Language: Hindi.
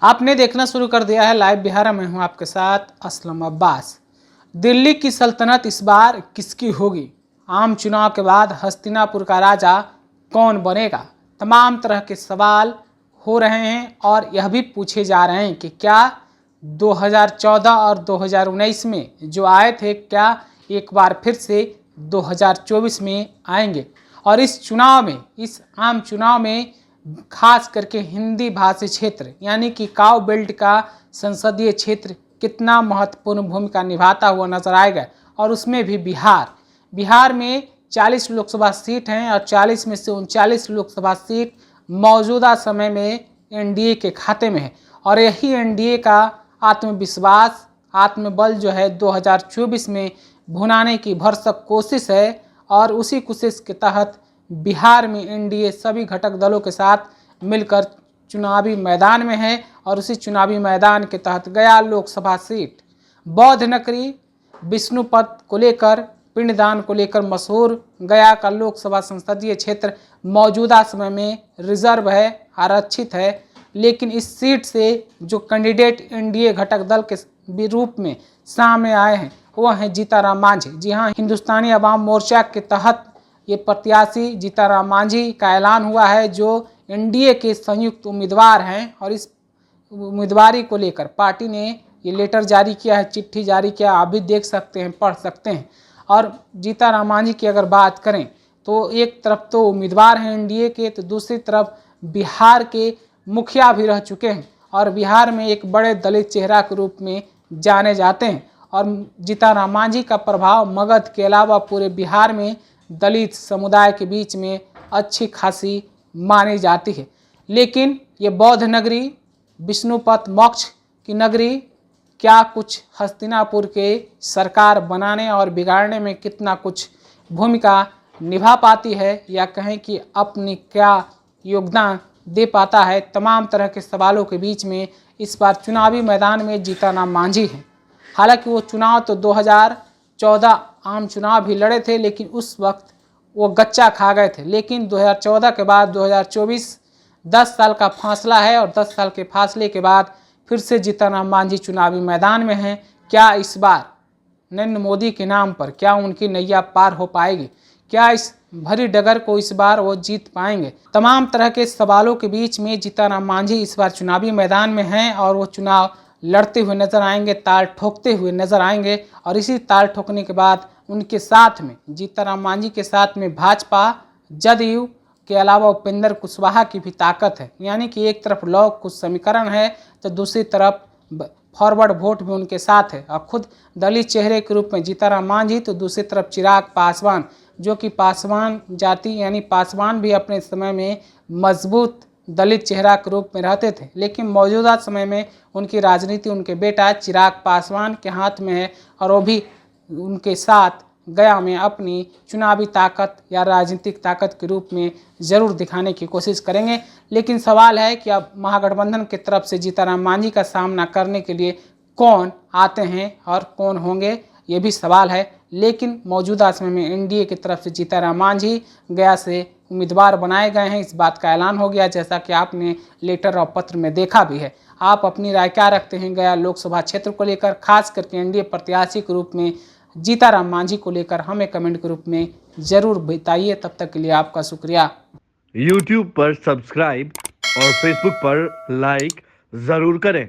आपने देखना शुरू कर दिया है लाइव बिहार। में हूं आपके साथ असलम अब्बास। दिल्ली की सल्तनत इस बार किसकी होगी? आम चुनाव के बाद हस्तिनापुर का राजा कौन बनेगा? तमाम तरह के सवाल हो रहे हैं और यह भी पूछे जा रहे हैं कि क्या 2014 और 2019 में जो आए थे क्या एक बार फिर से 2024 में आएंगे? और इस चुनाव में, इस आम चुनाव में खास करके हिंदी भाषी क्षेत्र यानी कि काउ बेल्ट का संसदीय क्षेत्र कितना महत्वपूर्ण भूमिका निभाता हुआ नजर आएगा। और उसमें भी बिहार में 40 लोकसभा सीट हैं और 40 में से 39 लोकसभा सीट मौजूदा समय में एनडीए के खाते में है। और यही एनडीए का आत्मविश्वास, आत्मबल जो है 2024 में भुनाने की भरसक कोशिश है। और उसी कोशिश के तहत बिहार में एनडीए सभी घटक दलों के साथ मिलकर चुनावी मैदान में है। और उसी चुनावी मैदान के तहत गया लोकसभा सीट, बौद्ध नगरी, विष्णुपद को लेकर, पिंडदान को लेकर मशहूर गया का लोकसभा संसदीय क्षेत्र मौजूदा समय में रिजर्व है, आरक्षित है। लेकिन इस सीट से जो कैंडिडेट एनडीए घटक दल के रूप में सामने आए हैं वह हैं जीताराम मांझी। जी हाँ, हिंदुस्तानी अवाम मोर्चा के तहत ये प्रत्याशी जीताराम मांझी का ऐलान हुआ है जो एनडीए के संयुक्त उम्मीदवार हैं। और इस उम्मीदवारी को लेकर पार्टी ने ये लेटर जारी किया है, चिट्ठी जारी किया, आप भी देख सकते हैं, पढ़ सकते हैं। और जीताराम मांझी की अगर बात करें तो एक तरफ तो उम्मीदवार हैं एनडीए के, तो दूसरी तरफ बिहार के मुखिया भी रह चुके हैं और बिहार में एक बड़े दलित चेहरा के रूप में जाने जाते हैं। और जीताराम मांझी का प्रभाव मगध के अलावा पूरे बिहार में दलित समुदाय के बीच में अच्छी खासी मानी जाती है। लेकिन ये बौद्ध नगरी, विष्णुपद मोक्ष की नगरी क्या कुछ हस्तिनापुर के सरकार बनाने और बिगाड़ने में कितना कुछ भूमिका निभा पाती है, या कहें कि अपनी क्या योगदान दे पाता है? तमाम तरह के सवालों के बीच में इस बार चुनावी मैदान में जीताराम मांझी हैं। हालांकि वो चुनाव तो 2014 आम चुनाव भी लड़े थे, लेकिन उस वक्त वो गच्चा खा गए थे। लेकिन 2014 के बाद 2024 10 साल का फासला है और 10 साल के फासले के बाद फिर से जीताराम मांझी चुनावी मैदान में हैं। क्या इस बार नरेंद्र मोदी के नाम पर क्या उनकी नैया पार हो पाएगी? क्या इस भरी डगर को इस बार वो जीत पाएंगे? तमाम तरह के सवालों के बीच में जीताराम मांझी इस बार चुनावी मैदान में हैं और वो चुनाव लड़ते हुए नजर आएंगे, ताल ठोकते हुए नजर आएंगे। और इसी ताल ठोकने के बाद उनके साथ में, जीताराम मांझी के साथ में भाजपा, जदयू के अलावा उपेंद्र कुशवाहा की भी ताकत है। यानी कि एक तरफ लौह कुछ समीकरण है तो दूसरी तरफ फॉरवर्ड वोट भी उनके साथ है। और खुद दलित चेहरे के रूप में जीताराम मांझी, तो दूसरी तरफ चिराग पासवान, जो कि पासवान जाति यानी पासवान भी अपने समय में मजबूत दलित चेहरा के रूप में रहते थे। लेकिन मौजूदा समय में उनकी राजनीति उनके बेटा चिराग पासवान के हाथ में है और वो भी उनके साथ गया में अपनी चुनावी ताकत या राजनीतिक ताकत के रूप में ज़रूर दिखाने की कोशिश करेंगे। लेकिन सवाल है कि अब महागठबंधन की तरफ से जीताराम मांझी का सामना करने के लिए कौन आते हैं और कौन होंगे, ये भी सवाल है। लेकिन मौजूदा समय में एनडीए की तरफ से जीताराम मांझी गया से उम्मीदवार बनाए गए हैं, इस बात का ऐलान हो गया, जैसा कि आपने लेटर और पत्र में देखा भी है। आप अपनी राय क्या रखते हैं गया लोकसभा क्षेत्र को लेकर, खास करके एनडीए प्रत्याशी के रूप में जीताराम मांझी को लेकर हमें कमेंट के रूप में ज़रूर बताइए। तब तक के लिए आपका शुक्रिया। YouTube पर सब्सक्राइब और Facebook पर लाइक ज़रूर करें।